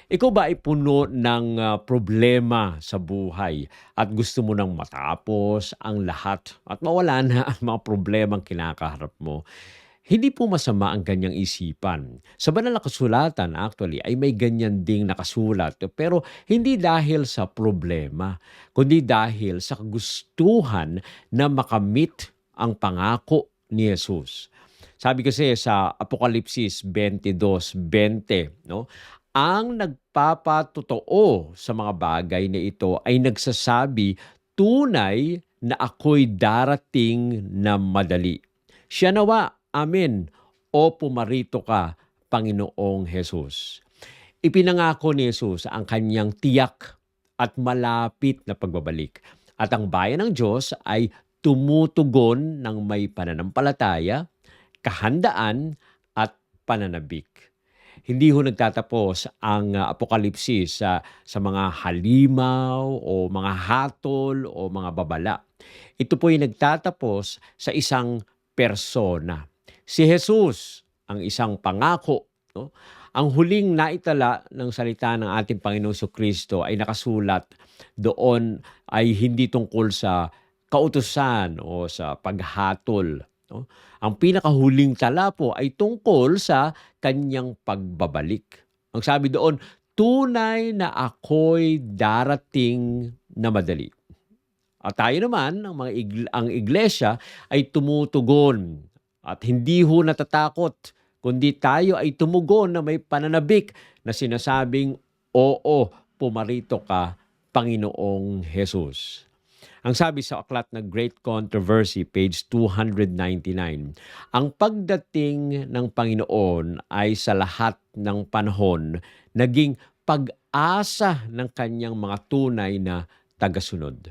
Ikaw ba ay puno ng problema sa buhay at gusto mo nang matapos ang lahat at mawala na ang mga problemang kinakaharap mo? Hindi po masama ang ganyang isipan. Sa banal na kasulatan actually ay may ganyan ding nakasulat pero hindi dahil sa problema, kundi dahil sa kagustuhan na makamit ang pangako ni Jesus. Sabi kasi sa Apokalipsis 22:20, no? Ang nagpapatotoo sa mga bagay na ito ay nagsasabi, tunay na ako'y darating na madali. Siya nawa, amen, o pumarito ka, Panginoong Hesus. Ipinangako ni Jesus ang kanyang tiyak at malapit na pagbabalik. At ang bayan ng Diyos ay tumutugon ng may pananampalataya, kahandaan at pananabik. Hindi ho nagtatapos ang Apokalipsis sa mga halimaw o mga hatol o mga babala. Ito po ay nagtatapos sa isang persona. Si Jesus, ang isang pangako. No? Ang huling naitala ng salita ng ating Panginoong Kristo ay nakasulat doon ay hindi tungkol sa kautusan o sa paghatol. No? Ang pinakahuling tala po ay tungkol sa kanyang pagbabalik. Ang sabi doon, tunay na ako'y darating na madali. At tayo naman, ang iglesia ay tumutugon at hindi ho natatakot, kundi tayo ay tumugon na may pananabik na sinasabing, oo, pumarito ka, Panginoong Jesus. Ang sabi sa aklat na Great Controversy, page 299, ang pagdating ng Panginoon ay sa lahat ng panahon naging pag-asa ng kanyang mga tunay na tagasunod.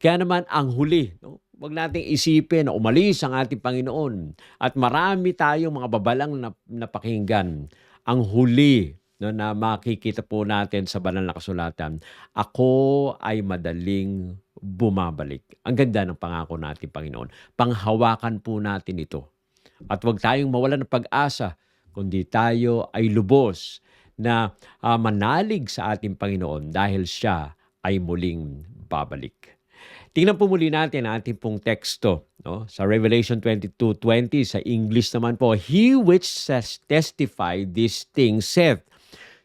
Kaya naman ang huli, no? Huwag nating isipin na umalis ang ating Panginoon at marami tayong mga babalang napakinggan. Ang huli, no, na makikita po natin sa banal na kasulatan, ako ay madaling bumabalik. Ang ganda ng pangako natin, Panginoon. Panghawakan po natin ito. At huwag tayong mawalan ng pag-asa, kundi tayo ay lubos na manalig sa ating Panginoon dahil siya ay muling babalik. Tingnan po muli natin ang ating pong teksto. No? Sa Revelation 22:20, sa English naman po, He which says, testify these things saith,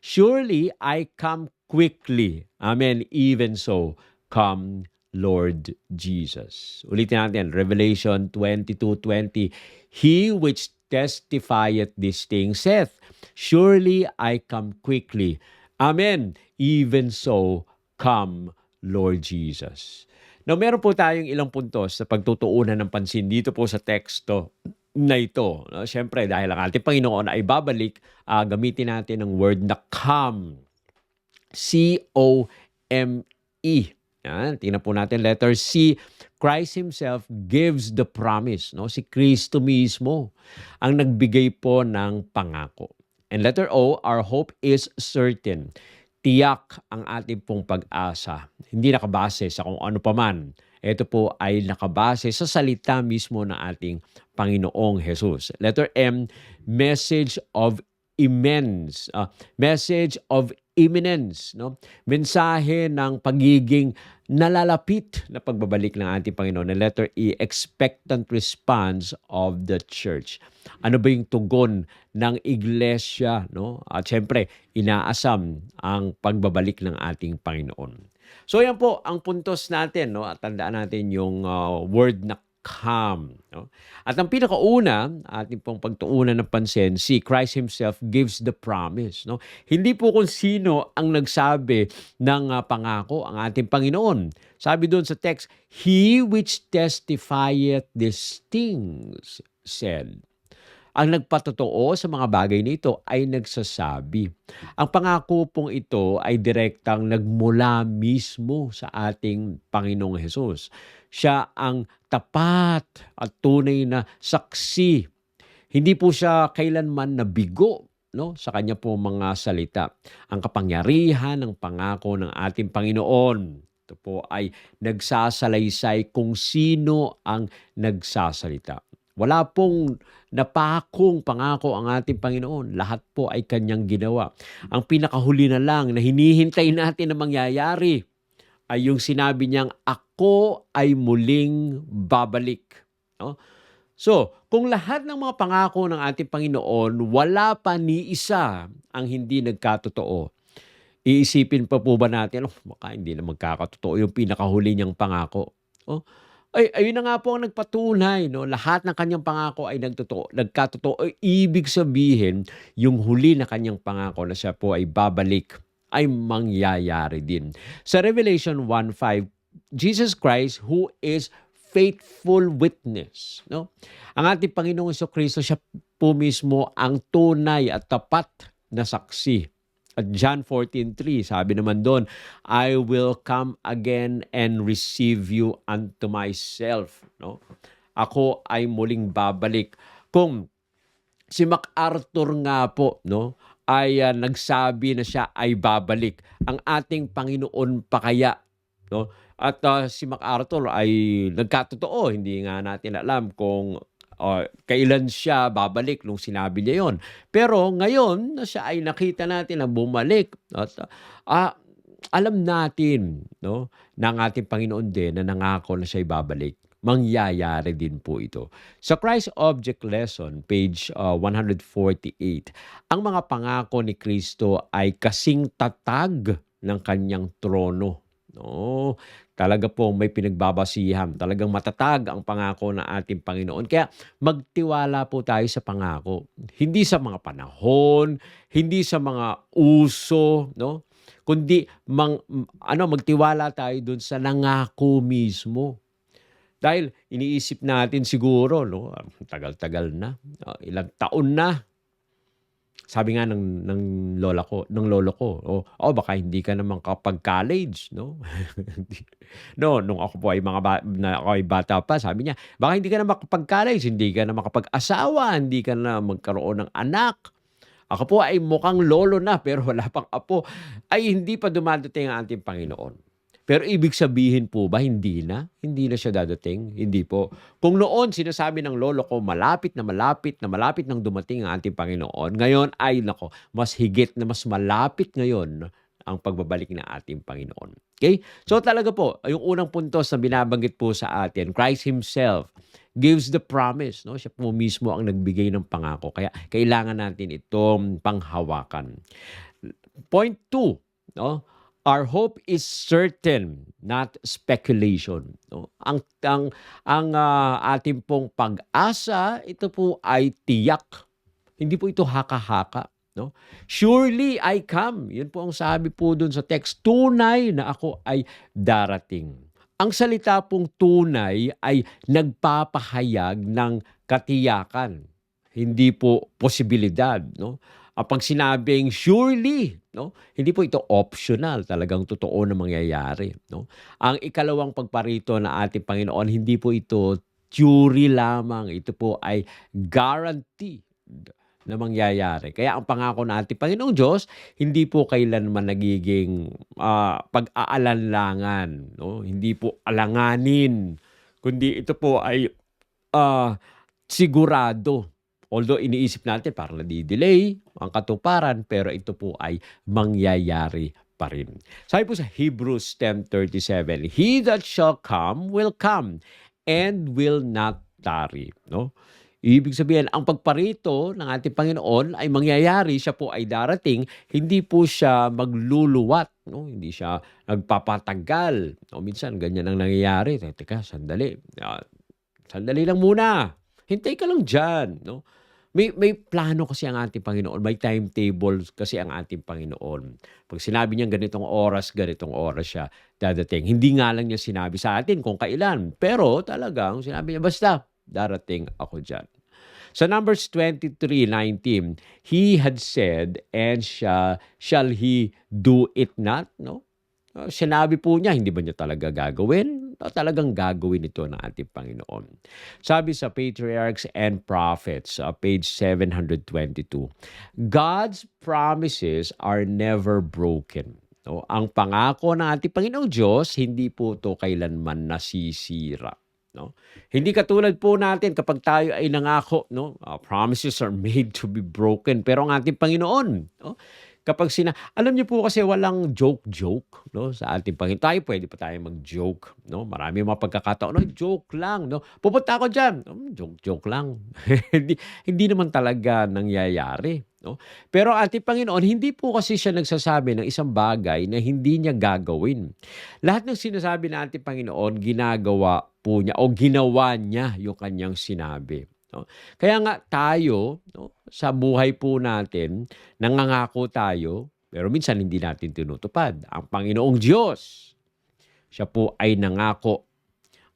surely I come quickly. Amen. Even so, come Lord Jesus. Ulitin natin, Revelation 22:20. He which testifieth these things saith, surely I come quickly. Amen. Even so, come Lord Jesus. Now, meron po tayong ilang puntos sa pagtutuunan ng pansin dito po sa teksto na ito. No? Siyempre, dahil ang ating Panginoon ay babalik, gamitin natin ang word na come. C-O-M-E. Yan, tingnan po natin letter C. Christ Himself gives the promise. No? Si Kristo mismo ang nagbigay po ng pangako. And letter O, our hope is certain. Tiyak ang ating pong pag-asa. Hindi nakabase sa kung ano paman. Ito po ay nakabase sa salita mismo ng ating Panginoong Jesus. Letter M, message of immense. Message of imminence. No? Mensahe ng pagiging nalalapit na pagbabalik ng ating Panginoon. And letter E, expectant response of the church. Ano ba yung tugon ng iglesia? No? At syempre, inaasam ang pagbabalik ng ating Panginoon. So yan po ang puntos natin. No? At tandaan natin yung word na come. No? At ang pinakauna, ating pong pagtuunan ng pansin, si Christ Himself gives the promise. No? Hindi po kung sino ang nagsabi ng pangako, ang ating Panginoon. Sabi doon sa text, He which testifieth these things said. Ang nagpatotoo sa mga bagay nito ay nagsasabi. Ang pangako pong ito ay direktang nagmula mismo sa ating Panginoong Hesus. Siya ang tapat at tunay na saksi. Hindi po siya kailanman nabigo, no, sa kanya po mga salita. Ang kapangyarihan ng pangako ng ating Panginoon, ito po ay nagsasalaysay kung sino ang nagsasalita. Wala pong napakong pangako ang ating Panginoon. Lahat po ay Kanyang ginawa. Ang pinakahuli na lang na hinihintay natin na mangyayari ay yung sinabi niyang, "Ako ay muling babalik." No? So, kung lahat ng mga pangako ng ating Panginoon, wala pa ni isa ang hindi nagkatotoo, iisipin pa po ba natin, "Oh, baka hindi na magkakatotoo yung pinakahuli niyang pangako." Oh, ay ayun na nga po ang nagpatunay 'no, lahat ng kanyang pangako ay nagkatotoo. Ay ibig sabihin, yung huli na kanyang pangako na siya po ay babalik, ay mangyayari din. Sa Revelation 1:5, Jesus Christ who is faithful witness 'no, ang ating Panginoong Jesucristo siya po mismo ang tunay at tapat na saksi. At John 14:3, sabi naman doon, "I will come again and receive you unto myself." No? Ako ay muling babalik. Kung si MacArthur nga po, no, ay nagsabi na siya ay babalik, ang ating Panginoon pa kaya? No? At si MacArthur ay nagkatotoo, hindi nga natin alam kung kailan siya babalik nung sinabi niya yon. Pero ngayon na siya ay nakita natin na bumalik at alam natin no, na ang ating Panginoon din na nangako na siya ay babalik. Mangyayari din po ito. Sa Christ Object Lesson, page 148, ang mga pangako ni Kristo ay kasing tatag ng kanyang trono. No, talaga po may pinagbabasihan. Talagang matatag ang pangako ng ating Panginoon. Kaya magtiwala po tayo sa pangako. Hindi sa mga panahon, hindi sa mga uso, no? Kundi magtiwala tayo dun sa nangako mismo. Dahil iniisip natin siguro, no, tagal-tagal na, ilang taon na. Sabi nga ng lolo ko, baka hindi ka naman kapag-college, no? No, nung ako po ay ako ay bata pa, sabi niya, "Baka hindi ka na makapag-college, hindi ka na makapag-asawa, hindi ka na magkaroon ng anak." Ako po ay mukhang lolo na pero wala pang apo. Ay hindi pa dumadating ang ating Panginoon. Pero ibig sabihin po ba hindi na? Hindi na siya dadating? Hindi po. Kung noon sinasabi ng lolo ko malapit na malapit na malapit nang dumating ang ating Panginoon, ngayon ay nako, mas higit na mas malapit ngayon ang pagbabalik ng ating Panginoon. Okay? So talaga po, yung unang puntos na binabanggit po sa atin, Christ Himself gives the promise. No? Siya po mismo ang nagbigay ng pangako. Kaya kailangan natin itong panghawakan. Point 2, no? Our hope is certain, not speculation. No? Ang ating pong pag-asa, ito po ay tiyak. Hindi po ito haka-haka. No? Surely I come. Yun po ang sabi po dun sa text. Tunay na ako ay darating. Ang salita pong tunay ay nagpapahayag ng katiyakan. Hindi po posibilidad. No? Pag sinabing surely, no, hindi po ito optional, talagang totoo na mangyayari. No? Ang ikalawang pagparito na ating Panginoon, hindi po ito theory lamang, ito po ay guarantee na mangyayari. Kaya ang pangako ng ating Panginoong Diyos, hindi po kailanman nagiging pag-aalanlangan, no? Hindi po alanganin, kundi ito po ay sigurado. Although iniisip natin parang nadi-delay ang katuparan, pero ito po ay mangyayari pa rin. Sabi po sa Hebrews 10:37, "He that shall come will come and will not tarry." No? Ibig sabihin, ang pagparito ng ating Panginoon ay mangyayari, siya po ay darating, hindi po siya magluluwat, no? Hindi siya nagpapatagal. O minsan ganyan ang nangyayari. Teka, sandali. Sandali lang muna. Hintay ka lang diyan, no? May plano kasi ang ating Panginoon, may timetable kasi ang ating Panginoon. Pag sinabi niya ganitong oras siya dadating. Hindi nga lang niya sinabi sa atin kung kailan, pero talagang sinabi niya, basta darating ako diyan. Sa Numbers 23:19, He had said, and shall He do it not? No? Sinabi po niya, hindi ba niya talaga gagawin? Talagang gagawin ito ng ating Panginoon. Sabi sa Patriarchs and Prophets, page 722, God's promises are never broken. No? Ang pangako ng ating Panginoong Diyos, hindi po ito kailanman nasisira. no? Hindi katulad po natin kapag tayo ay nangako, no? Promises are made to be broken. Pero ang ating Panginoon, no? Kapag alam niyo po kasi walang joke-joke, no, sa ating Panginoon. Tayo puwede pa tayong mag-joke, no? Marami mga pagkakataon, "Ay, joke lang, no? Pupunta ako diyan." Joke-joke lang. Hindi hindi naman talaga nangyayari, no? Pero ang ating Panginoon, hindi po kasi siya nagsasabi ng isang bagay na hindi niya gagawin. Lahat ng sinasabi ng ating Panginoon, ginagawa po niya o ginawa niya yung kanyang sinabi, no? Kaya nga tayo, no, sa buhay po natin, nangangako tayo, pero minsan hindi natin tinutupad. Ang Panginoong Diyos, siya po ay nangako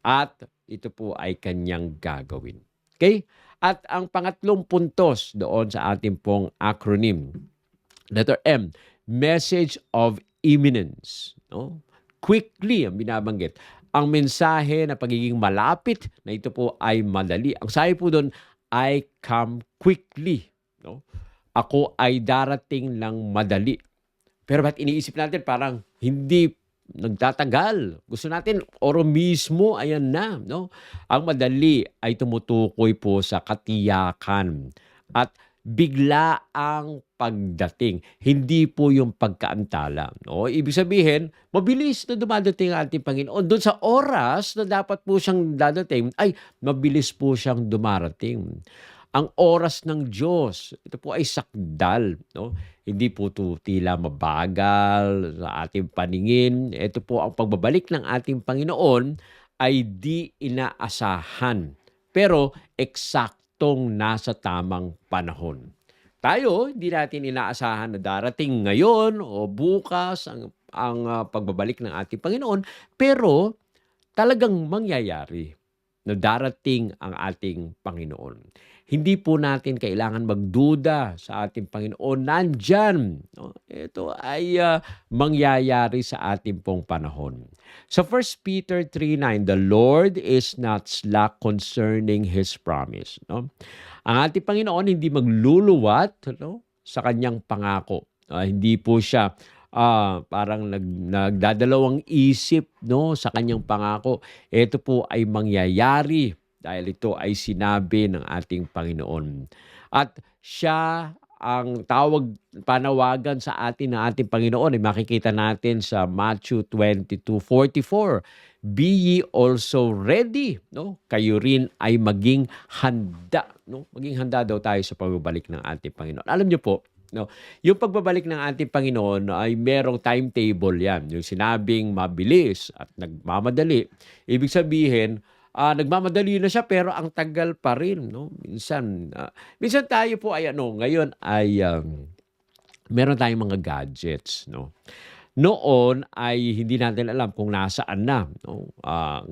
at ito po ay kanyang gagawin. Okay? At ang pangatlong puntos doon sa ating pong acronym, letter M, message of imminence. No? Quickly ang binabanggit. Ang mensahe na pagiging malapit na ito po ay madali. Ang sabi po doon ay come quickly. No? Ako ay darating ng madali. Pero ba't iniisip natin parang hindi nagtatagal? Gusto natin oro mismo, ayan na. No? Ang madali ay tumutukoy po sa katiyakan at bigla ang pagdating. Hindi po yung pagkaantala. No? Ibig sabihin, mabilis na dumadating ang ating Panginoon. Doon sa oras na dapat po siyang dadating, ay mabilis po siyang dumarating. Ang oras ng Diyos, ito po ay sakdal. No? Hindi po ito tila mabagal sa ating paningin. Ito po ang pagbabalik ng ating Panginoon ay di inaasahan. Pero eksaktong nasa tamang panahon. Tayo, hindi natin inaasahan na darating ngayon o bukas ang pagbabalik ng ating Panginoon. Pero talagang mangyayari na darating ang ating Panginoon. Hindi po natin kailangan magduda sa ating Panginoon. Nandyan. No? Ito ay mangyayari sa ating pong panahon. Sa 1 Peter 3:9, the Lord is not slack concerning His promise. No? Ang ating Panginoon hindi magluluwat, no, sa kanyang pangako. Hindi po siya parang nagdadalawang isip, no, sa kanyang pangako. Ito po ay mangyayari dahil ito ay sinabi ng ating Panginoon. At siya ang panawagan sa atin ng ating Panginoon ay makikita natin sa Matthew 22:44. Be ye also ready, no? Kayo rin ay maging handa, no? Maging handa daw tayo sa pagbabalik ng ating Panginoon. Alam niyo po, no, yung pagbabalik ng ating Panginoon ay merong timetable yan. Yung sinabing mabilis at nagmamadali, ibig sabihin, nagmamadali na siya pero ang tagal pa rin, no? Minsan tayo po ay ngayon ay meron tayong mga gadgets, no? Noon ay hindi natin alam kung nasaan na, no?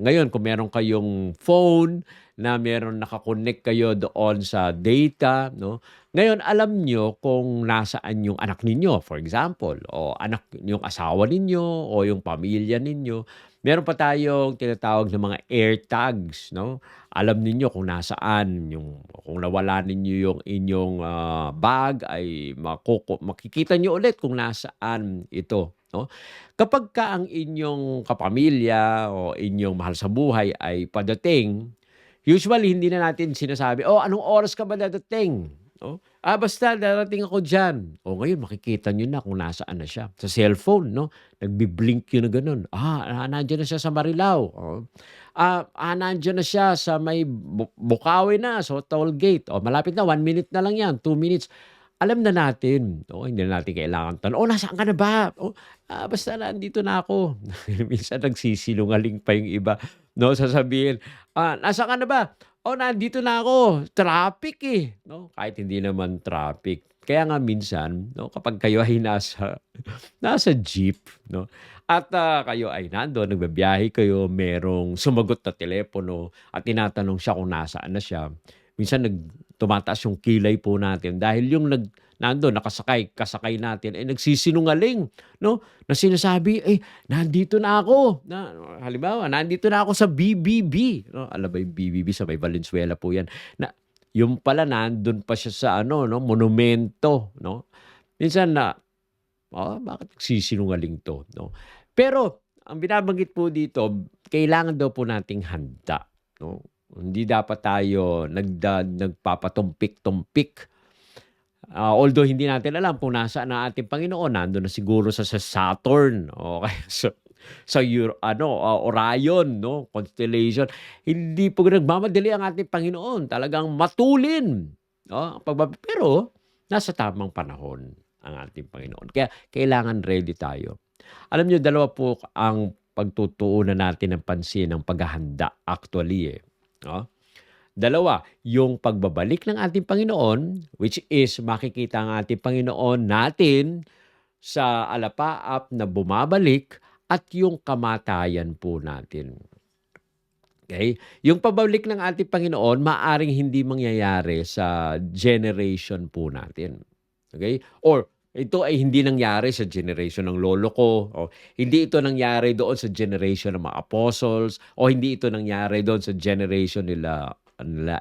Ngayon kung meron kayong phone na meron naka-connect kayo doon sa data, no? Ngayon alam niyo kung nasaan yung anak ninyo, for example, o yung asawa ninyo o yung pamilya ninyo. Meron pa tayong tinatawag na mga AirTags, no? Alam ninyo kung nasaan kung nawala ninyo yung inyong bag ay makikita niyo ulit kung nasaan ito, no? Kapagka ang inyong kapamilya o inyong mahal sa buhay ay padating, usually hindi na natin sinasabi, "Oh, anong oras ka ba dadating?" No? Basta darating ako diyan. O ngayon makikita niyo na kung nasaan na siya. Sa cellphone, no? Nagbi-blink yun na gano'n. Nandiyan na siya sa Marilao. Nandiyan na siya sa may Bukawi na, sa toll gate. Malapit na, 1 minute na lang yan, 2 minutes. Alam na natin. Hindi na natin kailangan tanong, nasaan ka na ba? Basta nandito na ako. Minsan nagsisinungaling pa yung iba. No, sasabihin, nasaan ka na ba? Nandito na ako. Traffic eh. No? Kahit hindi naman traffic. Kaya nga minsan, no, kapag kayo ay nasa jeep, no, at kayo ay nandoon, nagbabiyahe kayo, merong sumagot na telepono at tinatanong siya kung nasaan na siya. Minsan tumataas yung kilay po natin dahil yung nandoon kasakay natin ay nagsisinungaling, no? Na sinasabi, nandito na ako. Halimbawa, nandito na ako sa BBB. No? Alam ba yung BBB sa may Valenzuela po yan. Yung pala nandun pa siya sa no, monumento, no? Minsan bakit nagsisinungaling to, no? Pero ang binabanggit po dito, kailangan daw po nating handa. no? Hindi dapat tayo nagpapatumpik-tumpik. Although hindi natin alam kung nasaan ang ating Panginoon, nando'n na siguro sa Saturn o kaya sa Orion, no, constellation. Hindi po nagmamadali ang ating Panginoon, talagang matulin, no, pero nasa tamang panahon ang ating Panginoon. Kaya kailangan ready tayo. Alam niyo, dalawa po ang pagtutuunan natin ng pansin ng paghahanda actually, no? Dalawa, yung pagbabalik ng ating Panginoon, which is makikita ang ating Panginoon natin sa alapaap na bumabalik at yung kamatayan po natin. Okay? Yung pabalik ng ating Panginoon, maaring hindi mangyayari sa generation po natin. Okay? Or ito ay hindi nangyari sa generation ng lolo ko, o hindi ito nangyari doon sa generation ng mga apostles, o hindi ito nangyari doon sa generation nila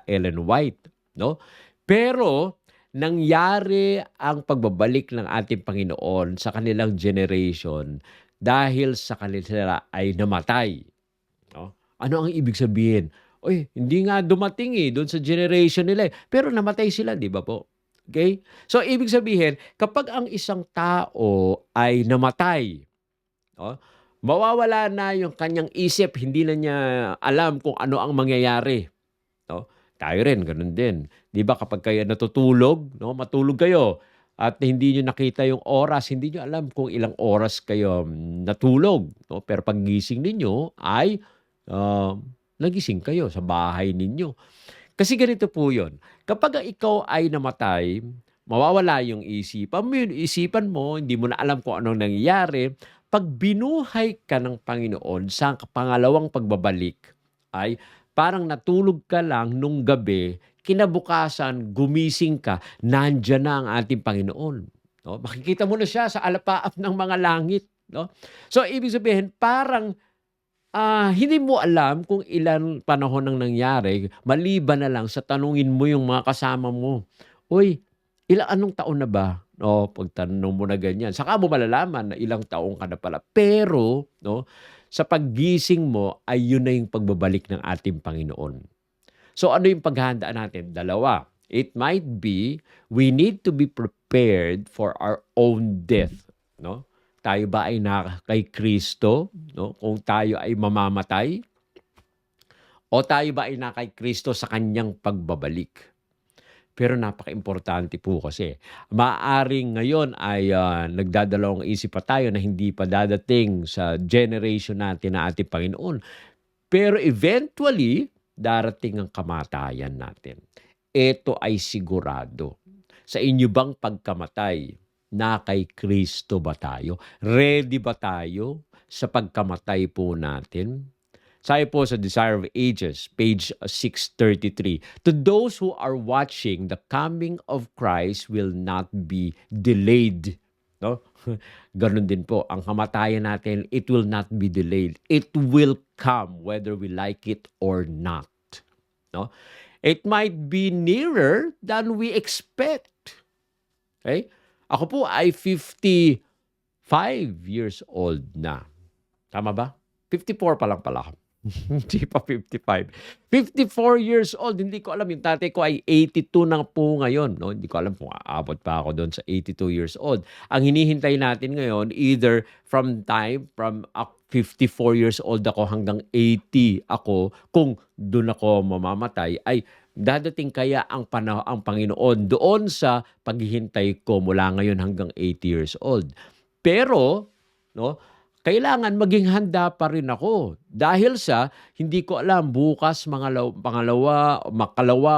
Ellen White, no? Pero nangyari ang pagbabalik ng ating Panginoon sa kanilang generation dahil sa kanila ay namatay, no? Ano ang ibig sabihin? Uy, hindi nga dumating doon sa generation nila, pero namatay sila, 'di ba po? Okay? So ibig sabihin, kapag ang isang tao ay namatay, no, mawawala na yung kanyang isip, hindi na niya alam kung ano ang mangyayari. No? Tayo rin gano'n din. 'Di ba kapag kayo natutulog, no, matulog kayo at hindi niyo nakita yung oras, hindi niyo alam kung ilang oras kayo natulog, no? Pero paggising ninyo ay, nagising kayo sa bahay ninyo. Kasi ganito po 'yun, kapag ikaw ay namatay, mawawala yung isipan mo, hindi mo na alam kung anong nangyayari. 'Pag binuhay ka ng Panginoon sa pangalawang pagbabalik, ay parang natulog ka lang nung gabi, kinabukasan gumising ka, nandiyan na ang ating Panginoon, no? Makikita mo na siya sa alapaap ng mga langit, no? So, ibig sabihin parang, hindi mo alam kung ilang panahon ang nangyari maliban na lang sa tanungin mo yung mga kasama mo, "Uy, anong taon na ba?" No, 'pag tanong mo na ganyan, saka mo malalaman na ilang taong ka na pala. Pero, no, sa paggising mo ay yun na yung pagbabalik ng ating Panginoon. So ano yung paghahandaan natin? Dalawa. It might be we need to be prepared for our own death, no? Tayo ba ay na kay Kristo, no? Kung tayo ay mamamatay o tayo ba ay na kay Kristo sa kanyang pagbabalik? Pero napakaimportante po kasi maaaring ngayon ay, nagdadalawang isip pa tayo na hindi pa dadating sa generation natin na ating Panginoon. Pero eventually, darating ang kamatayan natin. Ito ay sigurado. Sa inyo bang pagkamatay, na kay Kristo ba tayo? Ready ba tayo sa pagkamatay po natin? Sabi po sa Desire of Ages, page 633, to those who are watching, the coming of Christ will not be delayed. No? Ganun din po, ang kamatayan natin, it will not be delayed. It will come whether we like it or not. No? It might be nearer than we expect. Okay? Ako po ay 55 years old na. Tama ba? 54 pa lang pala ako. Hindi pa 55. 54 years old, hindi ko alam. Yung tatay ko ay 82 na po ngayon. No? Hindi ko alam kung aabot pa ako doon sa 82 years old. Ang hinihintay natin ngayon, either from 54 years old ako hanggang 80 ako, kung doon ako mamamatay, ay dadating kaya ang Panginoon doon sa paghihintay ko mula ngayon hanggang 80 years old. Pero, no, kailangan maging handa pa rin ako dahil sa hindi ko alam bukas makalawa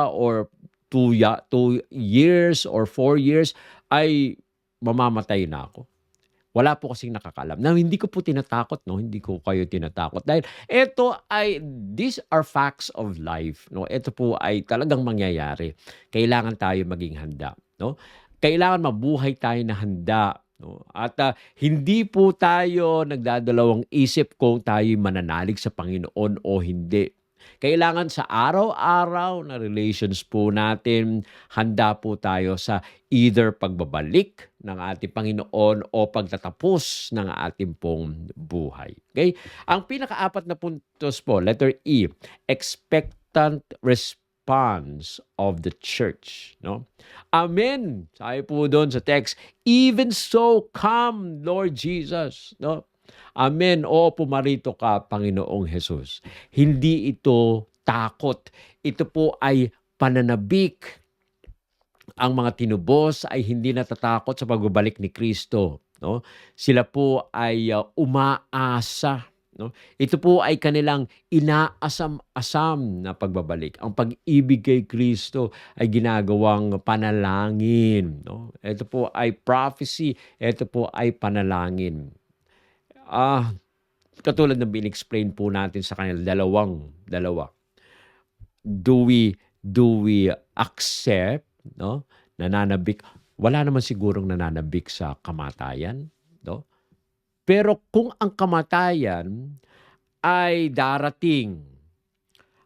or 2 years or 4 years ay mamamatay na ako. Wala po kasing nakakaalam. Now, hindi ko po tinatakot, no? Hindi ko kayo tinatakot dahil these are facts of life, no? Ito po ay talagang mangyayari. Kailangan tayo maging handa, no? Kailangan mabuhay tayo na handa, no? At hindi po tayo nagdadalawang isip kung tayo mananalig sa Panginoon o hindi. Kailangan sa araw-araw na relations po natin, handa po tayo sa either pagbabalik ng ating Panginoon o pagtatapos ng ating pong buhay. Okay? Ang pinakaapat na puntos po, letter E, expectant response of the church. No? Amen. Sabi po doon sa text, even so come, Lord Jesus. No? Amen. O pumarito ka, Panginoong Hesus. Hindi ito takot. Ito po ay pananabik. Ang mga tinubos ay hindi natatakot sa pagbabalik ni Kristo. No? Sila po ay umaasa. No? Ito po ay kanilang inaasam-asam na pagbabalik. Ang pag-ibig kay Kristo ay ginagawang panalangin. No? Ito po ay prophecy. Ito po ay panalangin. Katulad ng bin-explain po natin sa kanila, dalawa. Do we accept, no? Nananabik. Wala naman sigurong nananabik sa kamatayan, no? Pero kung ang kamatayan ay darating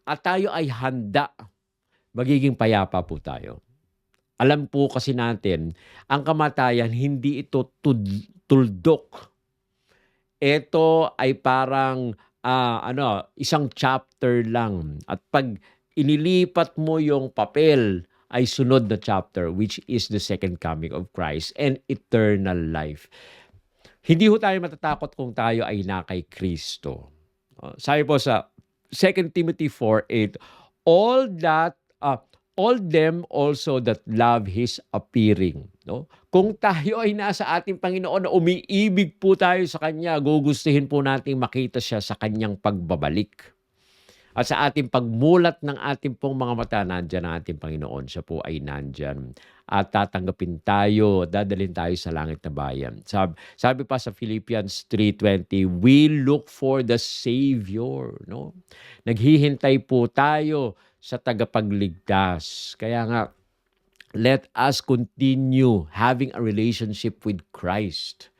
at tayo ay handa, magiging payapa po tayo. Alam po kasi natin, ang kamatayan hindi ito tuldok. Ito ay parang isang chapter lang. At pag inilipat mo yung papel, ay sunod na chapter, which is the second coming of Christ and eternal life. Hindi ho tayo matatakot kung tayo ay na kay Kristo. Sabi po sa 2 Timothy 4:8, all them also that love His appearing. No? Kung tayo ay nasa ating Panginoon na umiibig po tayo sa Kanya, gugustuhin po nating makita siya sa Kanyang pagbabalik. At sa ating pagmulat ng ating pong mga mata, nandyan ang ating Panginoon. Siya po ay nandyan. At tatanggapin tayo, dadalhin tayo sa langit na bayan. Sabi pa sa Philippians 3:20, we look for the Savior. No? Naghihintay po tayo sa tagapagligtas. Kaya nga, let us continue having a relationship with Christ.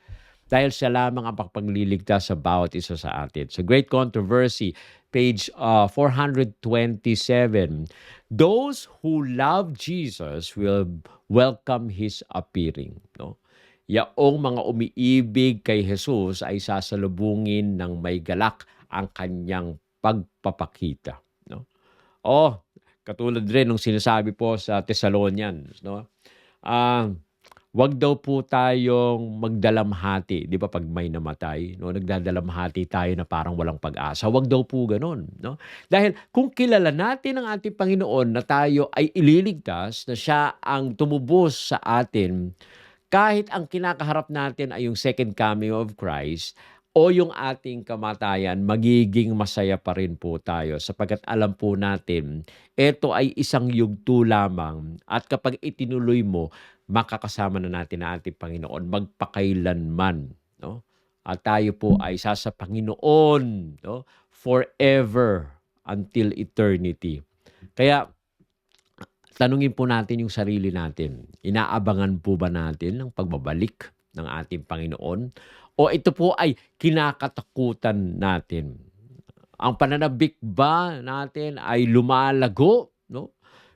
Dahil siya lamang ang pagpagliligtas sa bawat isa sa atin. Sa Great Controversy, page 427, those who love Jesus will welcome His appearing. No? Yaong mga umiibig kay Jesus ay sasalubungin ng may galak ang kanyang pagpapakita. No? Katulad rin ng sinasabi po sa Thessalonians, no? Wag daw po tayong magdalamhati, 'di ba, pag may namatay, no, nagdadalamhati tayo na parang walang pag-asa. Wag daw po gano'n, no? Dahil kung kilala natin ang ating Panginoon na tayo ay ililigtas, na siya ang tumubos sa atin, kahit ang kinakaharap natin ay yung second coming of Christ o yung ating kamatayan, magiging masaya pa rin po tayo sapagkat alam po natin, ito ay isang yugto lamang at kapag itinuloy mo, makakasama na natin ang ating Panginoon magpakailanman. No? At tayo po ay sa Panginoon, no? Forever until eternity. Kaya tanungin po natin yung sarili natin. Inaabangan po ba natin ang pagbabalik ng ating Panginoon? O ito po ay kinakatakutan natin? Ang pananabik ba natin ay lumalago? No?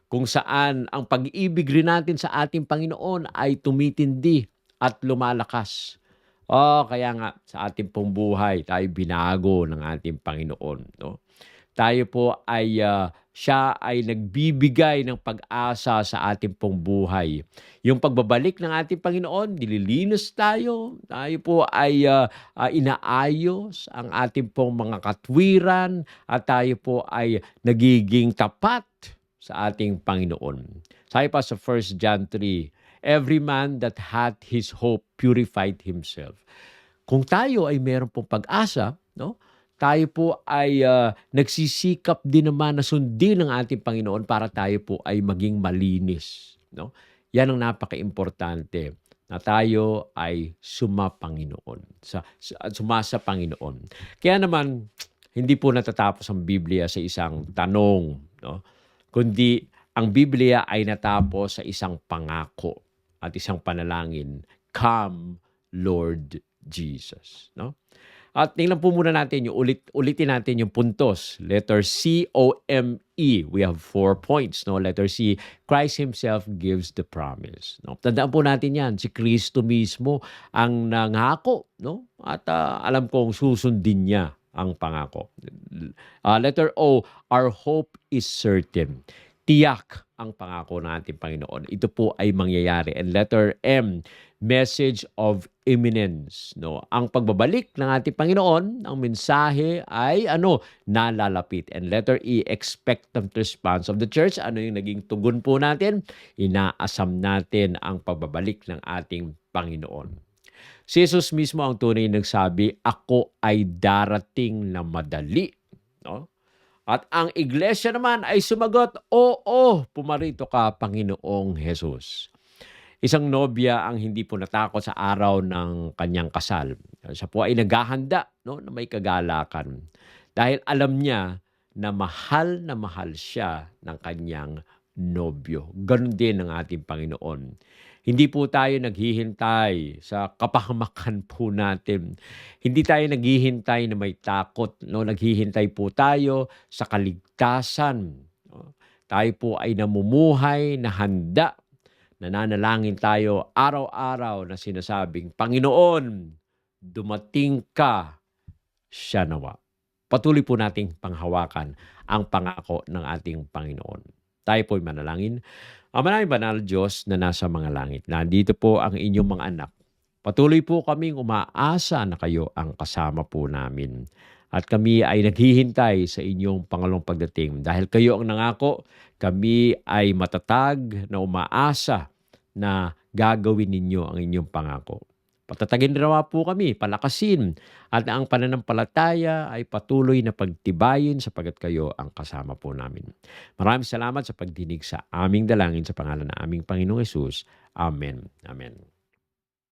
Kung saan ang pag-ibig rin natin sa ating Panginoon ay tumitindi at lumalakas. Kaya nga sa ating pong buhay, tayo binago ng ating Panginoon. No? Tayo po ay siya ay nagbibigay ng pag-asa sa ating pong buhay. Yung pagbabalik ng ating Panginoon, nililinis tayo. Tayo po ay inaayos ang ating pong mga katwiran at tayo po ay nagiging tapat sa ating Panginoon. Sabi pa sa 1 John 3, every man that hath his hope purified himself. Kung tayo ay meron pong pag-asa, no? Tayo po ay nagsisikap din naman na sundin ng ating Panginoon para tayo po ay maging malinis. No? Yan ang napaka-importante na tayo ay sumasa Panginoon. Kaya naman, hindi po natatapos ang Biblia sa isang tanong. No? Kundi ang Biblia ay natapos sa isang pangako at isang panalangin, come Lord Jesus. No? At tingnan po muna natin yung ulitin natin yung puntos. Letter C, O, M, E. We have 4 points. No? Letter C, Christ Himself gives the promise. No? Tandaan po natin yan. Si Kristo mismo ang nangako. No? At alam kong susundin niya ang pangako. Letter O, our hope is certain. Tiyak ang pangako ng ating Panginoon. Ito po ay mangyayari. And letter M, message of imminence. No? Ang pagbabalik ng ating Panginoon, ang mensahe ay nalalapit. And letter E, expectant response of the church. Ano yung naging tugon po natin? Inaasam natin ang pagbabalik ng ating Panginoon. Si Jesus mismo ang tunay nagsabi, ako ay darating na madali. No? At ang iglesia naman ay sumagot, oo, pumarito ka, Panginoong Jesus. Isang nobya ang hindi po natakot sa araw ng kanyang kasal. Siya po ay naghahanda na may kagalakan. Dahil alam niya na mahal siya ng kanyang nobyo. Ganon din ang ating Panginoon. Hindi po tayo naghihintay sa kapahamakan po natin. Hindi tayo naghihintay na may takot. No? Naghihintay po tayo sa kaligtasan. No? Tayo po ay namumuhay na handa. Nananalangin tayo araw-araw na sinasabing, Panginoon, dumating ka, siya nawa. Patuloy po nating panghawakan ang pangako ng ating Panginoon. Tayo po'y manalangin. Maraming banal Diyos na nasa mga langit. Nandito po ang inyong mga anak. Patuloy po kaming umaasa na kayo ang kasama po namin. At kami ay naghihintay sa inyong pangalawang pagdating. Dahil kayo ang nangako, kami ay matatag na umaasa na gagawin ninyo ang inyong pangako. Patatagin nawa po kami, palakasin, at ang pananampalataya ay patuloy na pagtibayin sapagat kayo ang kasama po namin. Maraming salamat sa pagdinig sa aming dalangin sa pangalan ng aming Panginoong Hesus. Amen. Amen.